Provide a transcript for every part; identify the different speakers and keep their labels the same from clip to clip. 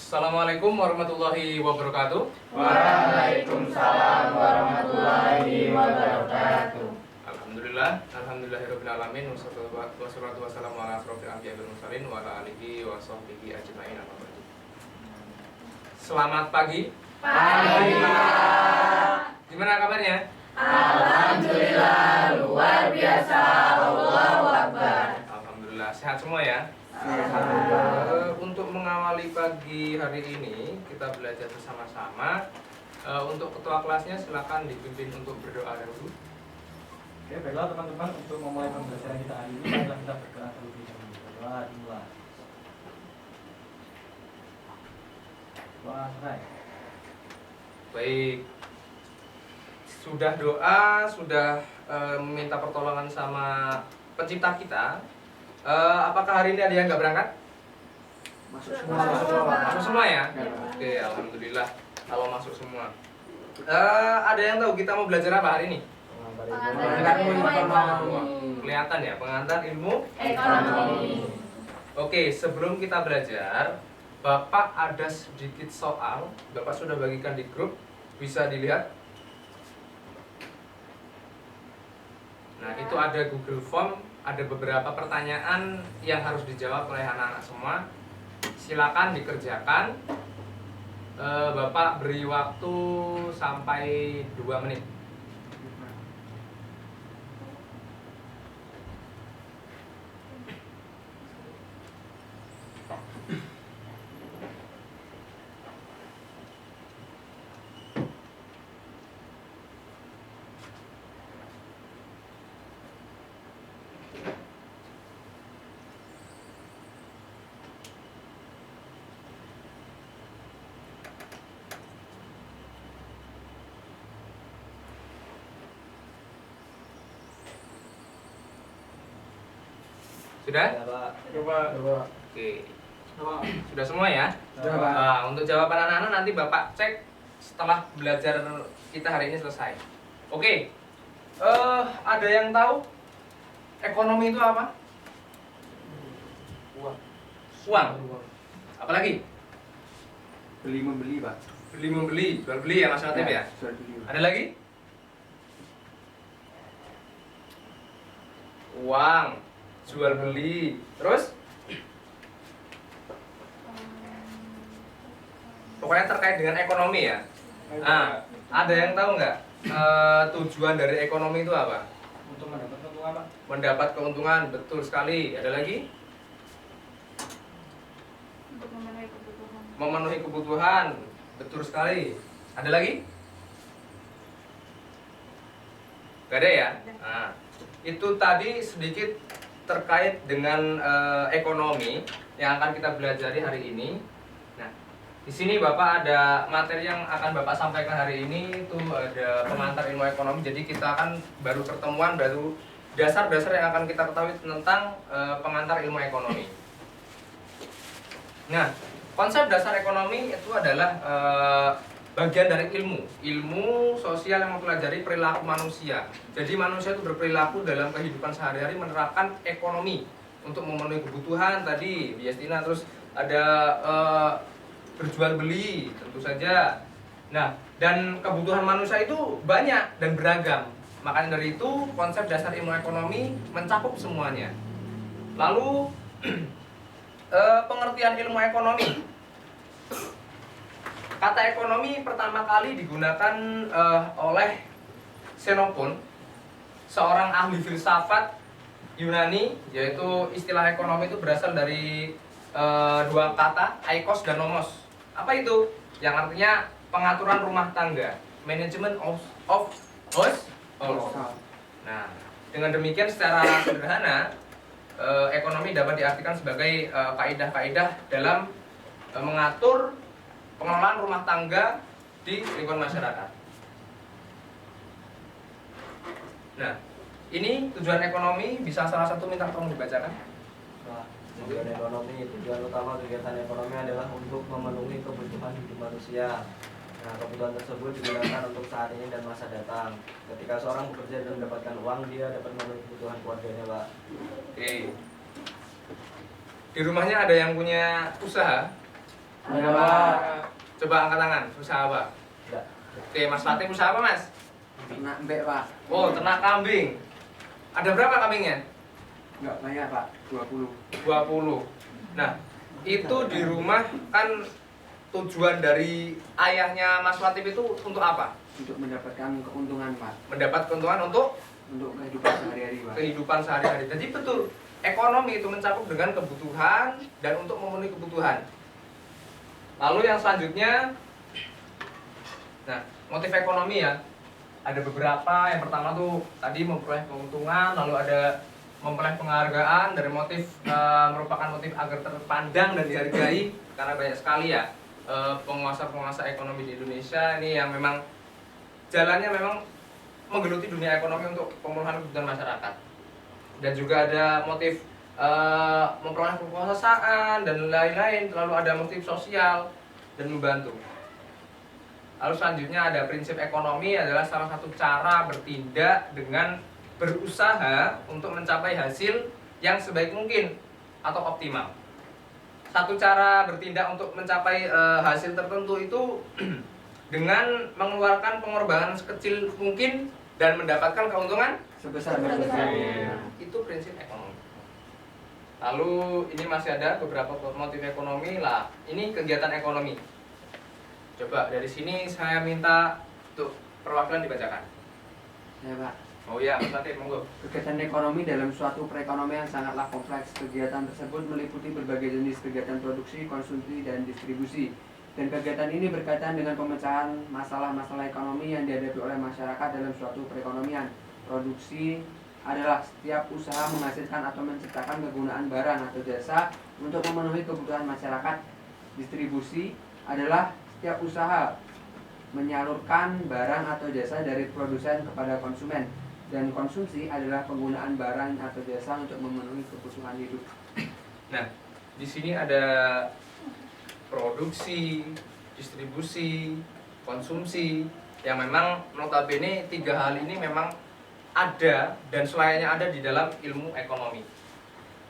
Speaker 1: Assalamualaikum warahmatullahi wabarakatuh.
Speaker 2: Waalaikumsalam warahmatullahi wabarakatuh.
Speaker 1: Alhamdulillahirabbil alamin wassalatu wassalamu ala asrofil anbiya'i wal mursalin wa ala alihi wa sahbihi ajmain. Selamat pagi.
Speaker 2: Pagi, Pak.
Speaker 1: Gimana kabarnya?
Speaker 2: Alhamdulillah luar biasa. Allahu Akbar.
Speaker 1: Alhamdulillah sehat semua ya. Untuk mengawali pagi hari ini kita belajar bersama-sama. Untuk ketua kelasnya silakan dipimpin untuk berdoa dahulu.
Speaker 3: Oke, baiklah teman-teman, untuk memulai pembelajaran kita hari ini adalah kita berdoa terlebih dahulu. Berdoa dulu. Doa selesai.
Speaker 1: Baik. Sudah doa, sudah meminta pertolongan sama pencipta kita. Apakah hari ini ada yang nggak berangkat?
Speaker 3: Masuk
Speaker 1: Masuk semua ya? Oke, alhamdulillah kalau masuk semua. Ada yang tahu kita mau belajar apa hari ini?
Speaker 2: Pengantar ilmu ekonomi.
Speaker 1: Kelihatan ya, pengantar ilmu
Speaker 2: Ekonomi.
Speaker 1: Oke, sebelum kita belajar, Bapak ada sedikit soal. Bapak sudah bagikan di grup, bisa dilihat. Nah, itu ada Google Form, ada beberapa pertanyaan yang harus dijawab oleh anak-anak semua. Silakan dikerjakan. Bapak beri waktu sampai 2 menit. Sudah?
Speaker 3: Coba.
Speaker 1: Oke. Sudah semua ya?
Speaker 3: Sudah, Pak.
Speaker 1: Nah, untuk jawaban anak-anak nanti Bapak cek setelah belajar kita hari ini selesai. Oke. Ada yang tahu ekonomi itu apa? Uang. Apalagi?
Speaker 3: Beli membeli, Pak.
Speaker 1: Beli membeli, jual beli ya Mas Latif ya?
Speaker 3: Jual beli.
Speaker 1: Ada lagi? Uang, jual beli, terus? Pokoknya terkait dengan ekonomi ya. Nah, ada yang tahu nggak tujuan dari ekonomi itu apa?
Speaker 3: Untuk mendapat keuntungan, Pak.
Speaker 1: Mendapat keuntungan, betul sekali. Ada lagi?
Speaker 2: Untuk memenuhi kebutuhan.
Speaker 1: Memenuhi kebutuhan, betul sekali. Ada lagi? Gak ada ya? Nah, itu tadi sedikit terkait dengan ekonomi yang akan kita pelajari hari ini. Nah, di sini Bapak ada materi yang akan Bapak sampaikan hari ini, itu ada pengantar ilmu ekonomi. Jadi kita akan baru pertemuan, baru dasar-dasar yang akan kita ketahui tentang pengantar ilmu ekonomi. Nah, konsep dasar ekonomi itu adalah bagian dari ilmu sosial yang mempelajari perilaku manusia. Jadi manusia itu berperilaku dalam kehidupan sehari-hari menerapkan ekonomi untuk memenuhi kebutuhan tadi, Biastina, terus ada berjual beli tentu saja. Nah, dan kebutuhan manusia itu banyak dan beragam. Makanya dari itu konsep dasar ilmu ekonomi mencakup semuanya. Lalu pengertian ilmu ekonomi. Kata ekonomi pertama kali digunakan oleh Xenophon, seorang ahli filsafat Yunani, yaitu istilah ekonomi itu berasal dari 2 kata, eikos dan nomos. Apa itu? Yang artinya pengaturan rumah tangga, management of household. Nah, dengan demikian secara sederhana ekonomi dapat diartikan sebagai kaidah-kaidah dalam mengatur pengelolaan rumah tangga di lingkungan masyarakat. Nah, ini tujuan ekonomi, bisa salah satu minta tolong dibacakan.
Speaker 4: Tujuan ekonomi, tujuan utama kegiatan ekonomi adalah untuk memenuhi kebutuhan hidup manusia. Nah, kebutuhan tersebut digunakan untuk saat ini dan masa datang. Ketika seorang bekerja dan mendapatkan uang, dia dapat memenuhi kebutuhan keluarganya, Pak.
Speaker 1: Oke. Di rumahnya ada yang punya usaha?
Speaker 5: Ada Pak.
Speaker 1: Coba angkat tangan, usaha apa?
Speaker 4: Enggak.
Speaker 1: Oke, Mas Latif usaha apa, Mas?
Speaker 5: Ternak mbek Pak.
Speaker 1: Oh, ternak kambing. Ada berapa kambingnya?
Speaker 5: Enggak banyak Pak, 20.
Speaker 1: 20. Nah, itu di rumah kan tujuan dari ayahnya Mas Latif itu untuk apa?
Speaker 5: Untuk mendapatkan keuntungan Pak.
Speaker 1: Mendapat keuntungan untuk
Speaker 5: Kehidupan sehari-hari Pak.
Speaker 1: kehidupan sehari-hari. Jadi betul, ekonomi itu mencakup dengan kebutuhan dan untuk memenuhi kebutuhan. Lalu yang selanjutnya, nah motif ekonomi ya, ada beberapa. Yang pertama tuh tadi memperoleh keuntungan, lalu ada memperoleh penghargaan dari motif merupakan motif agar terpandang dan dihargai, karena banyak sekali ya penguasa-penguasa ekonomi di Indonesia ini yang memang jalannya memang menggeluti dunia ekonomi untuk pemenuhan kebutuhan masyarakat. Dan juga ada motif memperoleh kekuasaan dan lain-lain, lalu ada motif sosial dan membantu. Lalu selanjutnya ada prinsip ekonomi adalah salah satu cara bertindak dengan berusaha untuk mencapai hasil yang sebaik mungkin atau optimal. Satu cara bertindak untuk mencapai hasil tertentu itu dengan mengeluarkan pengorbanan sekecil mungkin dan mendapatkan keuntungan
Speaker 5: Sebesar-besarnya.
Speaker 1: itu prinsip ekonomi. Lalu ini masih ada beberapa motif ekonomi lah. Ini kegiatan ekonomi. Coba dari sini saya minta untuk perwakilan dibacakan.
Speaker 5: Ya Pak.
Speaker 1: Oh iya, Mas Latif, monggo.
Speaker 5: Kegiatan ekonomi dalam suatu perekonomian sangatlah kompleks. Kegiatan tersebut meliputi berbagai jenis kegiatan produksi, konsumsi, dan distribusi. Dan kegiatan ini berkaitan dengan pemecahan masalah-masalah ekonomi yang dihadapi oleh masyarakat dalam suatu perekonomian. Produksi adalah setiap usaha menghasilkan atau menciptakan kegunaan barang atau jasa untuk memenuhi kebutuhan masyarakat. Distribusi adalah setiap usaha menyalurkan barang atau jasa dari produsen kepada konsumen. Dan konsumsi adalah penggunaan barang atau jasa untuk memenuhi kebutuhan hidup.
Speaker 1: Nah, di sini ada produksi, distribusi, konsumsi, yang memang notabene tiga hal ini memang ada dan selayaknya ada di dalam ilmu ekonomi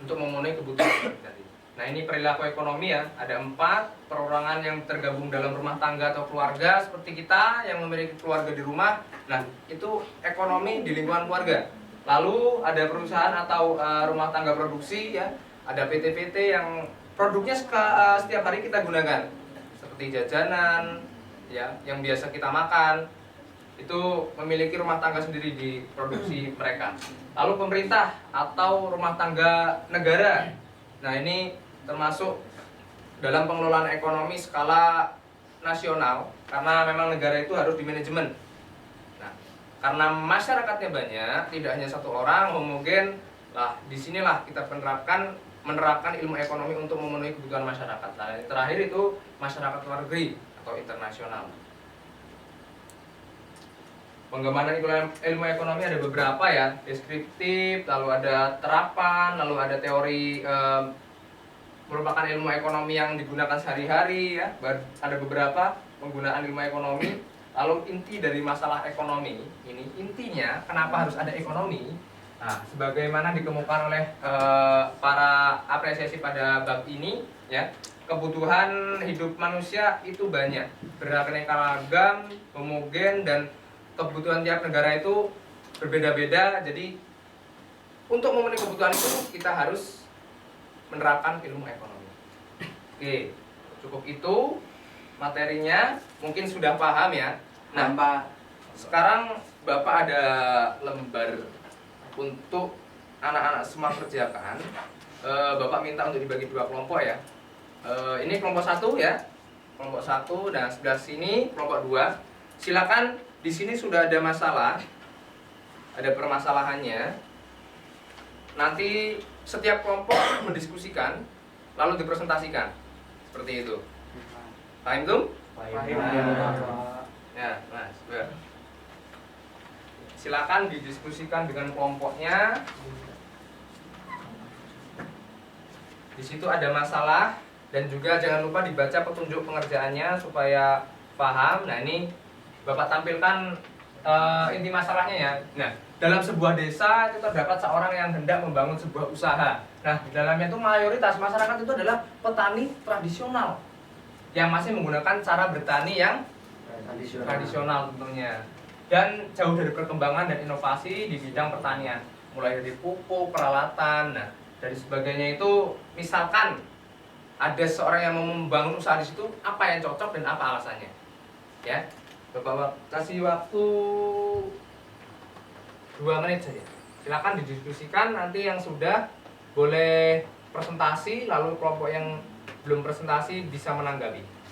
Speaker 1: untuk memenuhi kebutuhan tadi. Nah, ini perilaku ekonomi ya, ada 4 perorangan yang tergabung dalam rumah tangga atau keluarga seperti kita yang memiliki keluarga di rumah. Nah, itu ekonomi di lingkungan keluarga. Lalu ada perusahaan atau rumah tangga produksi ya, ada PT-PT yang produknya setiap hari kita gunakan, seperti jajanan ya yang biasa kita makan, itu memiliki rumah tangga sendiri di produksi mereka. Lalu pemerintah atau rumah tangga negara, nah ini termasuk dalam pengelolaan ekonomi skala nasional, karena memang negara itu harus dimanajemen. Nah, karena masyarakatnya banyak, tidak hanya satu orang, homogen lah, disinilah kita menerapkan ilmu ekonomi untuk memenuhi kebutuhan masyarakat. Nah, yang terakhir itu masyarakat luar negeri atau internasional. Pengembangan ilmu ekonomi ada beberapa ya, deskriptif, lalu ada terapan, lalu ada teori merupakan ilmu ekonomi yang digunakan sehari-hari ya. Ada beberapa penggunaan ilmu ekonomi. Lalu inti dari masalah ekonomi ini, intinya kenapa harus ada ekonomi? Nah, sebagaimana dikemukakan oleh para apresiasi pada bab ini, ya, kebutuhan hidup manusia itu banyak, beraneka ragam, homogen, dan kebutuhan tiap negara itu berbeda-beda. Jadi, untuk memenuhi kebutuhan itu kita harus menerapkan ilmu ekonomi. Oke, cukup itu materinya, mungkin sudah paham ya. Nah, sekarang Bapak ada lembar untuk anak-anak semua kerjakan. Bapak minta untuk dibagi 2 kelompok ya. Ini kelompok 1 ya, kelompok 1, dan sebelah sini kelompok 2. Silakan, di sini sudah ada masalah, ada permasalahannya. Nanti setiap kelompok mendiskusikan, lalu dipresentasikan, seperti itu. Paham tuh? Ya, Mas. Silakan didiskusikan dengan kelompoknya. Di situ ada masalah, dan juga jangan lupa dibaca petunjuk pengerjaannya supaya paham. Nah, ini Bapak tampilkan inti masalahnya ya. Nah, dalam sebuah desa itu terdapat seorang yang hendak membangun sebuah usaha. Nah, di dalamnya itu mayoritas masyarakat itu adalah petani tradisional. yang masih menggunakan cara bertani yang tradisional tentunya, dan jauh dari perkembangan dan inovasi di bidang pertanian, mulai dari pupuk, peralatan, nah dari sebagainya itu. Misalkan ada seorang yang mau membangun usaha di situ, apa yang cocok dan apa alasannya? Ya, Bapak kasih waktu 2 menit saja. Silakan didiskusikan. Nanti yang sudah boleh presentasi, lalu kelompok yang belum presentasi bisa menanggapi.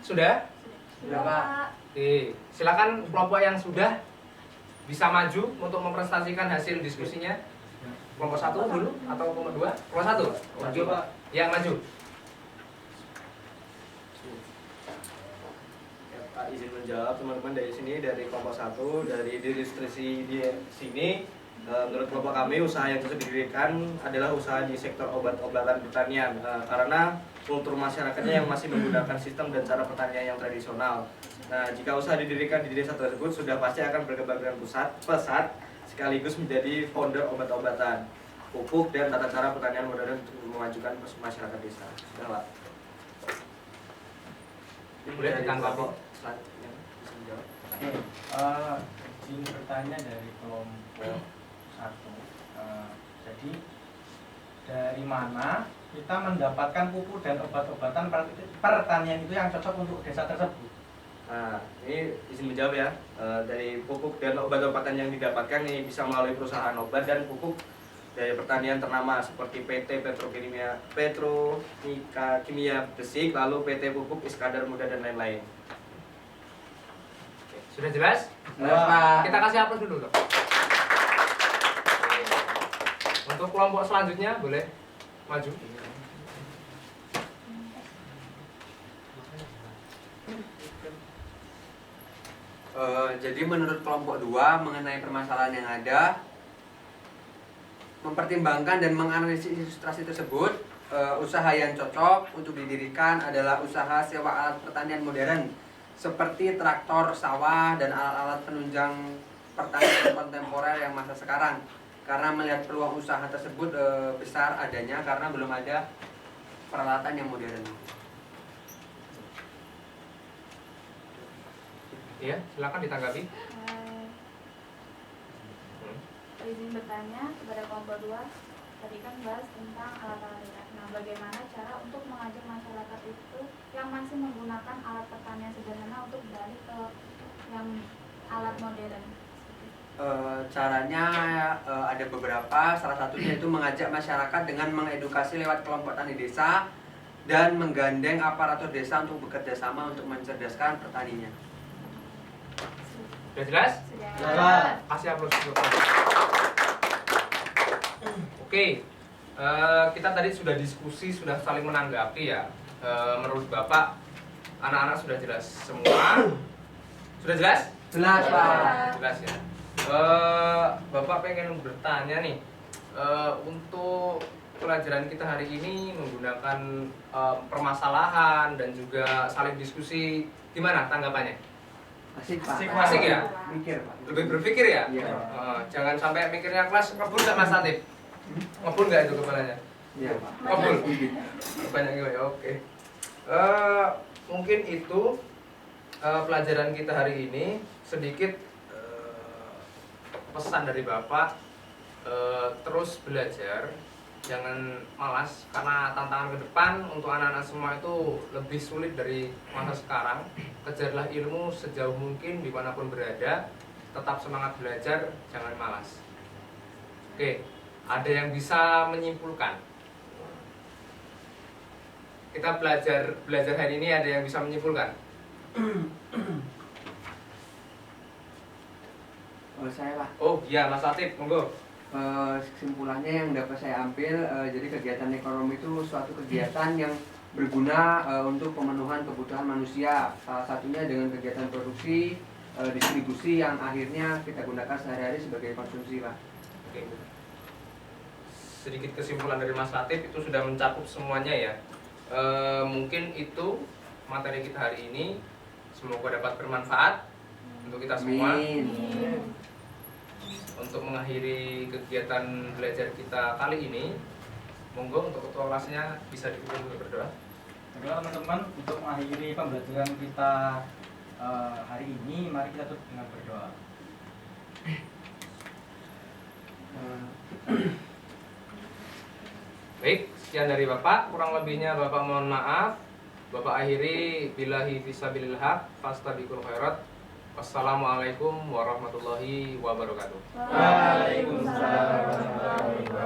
Speaker 1: Sudah?
Speaker 5: Sudah, Pak.
Speaker 1: Oke, silakan kelompok yang sudah bisa maju untuk mempresentasikan hasil diskusinya. Kelompok 1 dulu atau kelompok 2? Kelompok 1?
Speaker 4: Maju, Pak.
Speaker 1: Yang maju.
Speaker 4: Ya, Pak, izin menjawab teman-teman dari sini, dari kelompok 1, dari diskusi di sini. Menurut kelompok kami, usaha yang bisa didirikan adalah usaha di sektor obat-obatan pertanian, karena kultur masyarakatnya yang masih menggunakan sistem dan cara pertanian yang tradisional. Nah, jika usaha didirikan di desa tersebut, sudah pasti akan berkembang dengan pesat, sekaligus menjadi founder obat-obatan, pupuk, dan tata cara pertanian modern untuk memajukan masyarakat desa. Sudah, Pak.
Speaker 1: Boleh
Speaker 4: Dari
Speaker 1: ditanggapi.
Speaker 4: kelompok selanjutnya, bisa menjawab.
Speaker 3: Oke, izin bertanya dari kelompok 1. Jadi dari mana kita mendapatkan pupuk dan obat-obatan pertanian itu yang cocok untuk desa tersebut?
Speaker 4: Nah, ini izin menjawab ya. Dari pupuk dan obat-obatan yang didapatkan ini bisa melalui perusahaan obat dan pupuk dari pertanian ternama seperti PT Petromika Kimia Besik, lalu PT Pupuk Iskandar Muda dan lain-lain.
Speaker 1: Sudah jelas?
Speaker 5: Jelas, Pak.
Speaker 1: Kita kasih aplaus dulu, Dok. Untuk kelompok selanjutnya boleh maju.
Speaker 5: Jadi menurut kelompok 2 mengenai permasalahan yang ada, mempertimbangkan dan menganalisis ilustrasi tersebut, usaha yang cocok untuk didirikan adalah usaha sewa alat pertanian modern seperti traktor sawah dan alat-alat penunjang pertanian kontemporer yang masa sekarang. Karena melihat peluang usaha tersebut besar adanya karena belum ada peralatan yang modern.
Speaker 1: Iya, silakan ditanggapi.
Speaker 2: Izin bertanya kepada kelompok 2. Tadi kan bahas tentang alat-alat. Nah, bagaimana cara untuk mengajak masyarakat itu yang masih menggunakan alat pertanian sederhana untuk beralih ke yang alat modern?
Speaker 5: Caranya ada beberapa, salah satunya itu mengajak masyarakat dengan mengedukasi lewat kelompok tani desa dan menggandeng aparatur desa untuk bekerja sama untuk mencerdaskan petaninya.
Speaker 1: Sudah jelas?
Speaker 2: Sudah.
Speaker 1: Kasih aplaus dulu. Oke, kita tadi sudah diskusi, sudah saling menanggapi ya. Menurut Bapak, anak-anak sudah jelas semua? Sudah jelas?
Speaker 5: Jelas, Pak.
Speaker 1: Jelas ya. Bapak pengen bertanya nih, untuk pelajaran kita hari ini menggunakan permasalahan dan juga saling diskusi, gimana tanggapannya?
Speaker 5: Asik, Pak.
Speaker 1: Asik ya?
Speaker 5: Mikir, Pak.
Speaker 1: Lebih berpikir ya?
Speaker 5: Iya.
Speaker 1: Jangan sampai mikirnya kelas ngebul nggak Mas Latif? Ngebul nggak itu kepalanya?
Speaker 5: Iya, Pak.
Speaker 1: Ngebul? Banyak juga ya, oke. Mungkin itu pelajaran kita hari ini. Sedikit pesan dari Bapak, terus belajar, jangan malas, karena tantangan ke depan untuk anak-anak semua itu lebih sulit dari masa sekarang. Kejarlah ilmu sejauh mungkin dimanapun berada, tetap semangat belajar, jangan malas. Oke, ada yang bisa menyimpulkan? Kita belajar hari ini, ada yang bisa menyimpulkan?
Speaker 5: Saya Pak.
Speaker 1: Oh iya, Mas Latif, monggo.
Speaker 5: Kesimpulannya yang dapat saya ambil, jadi kegiatan ekonomi itu suatu kegiatan yang berguna untuk pemenuhan kebutuhan manusia. Salah satunya dengan kegiatan produksi, distribusi yang akhirnya kita gunakan sehari-hari sebagai konsumsi, Pak.
Speaker 1: Oke. Sedikit kesimpulan dari Mas Latif itu sudah mencakup semuanya ya. Mungkin itu materi kita hari ini. Semoga dapat bermanfaat untuk kita semua.
Speaker 5: Amin.
Speaker 1: Untuk mengakhiri kegiatan belajar kita kali ini, monggo untuk ketua kelasnya bisa dipimpin untuk berdoa.
Speaker 3: Baiklah teman-teman, untuk mengakhiri pembelajaran kita hari ini, mari kita tutup dengan berdoa.
Speaker 1: Baik, sekian dari Bapak. Kurang lebihnya Bapak mohon maaf. Bapak akhiri billahi fisabilil haq fastabiqul khairat. Wassalamualaikum warahmatullahi wabarakatuh.
Speaker 2: Waalaikumsalam warahmatullahi wabarakatuh.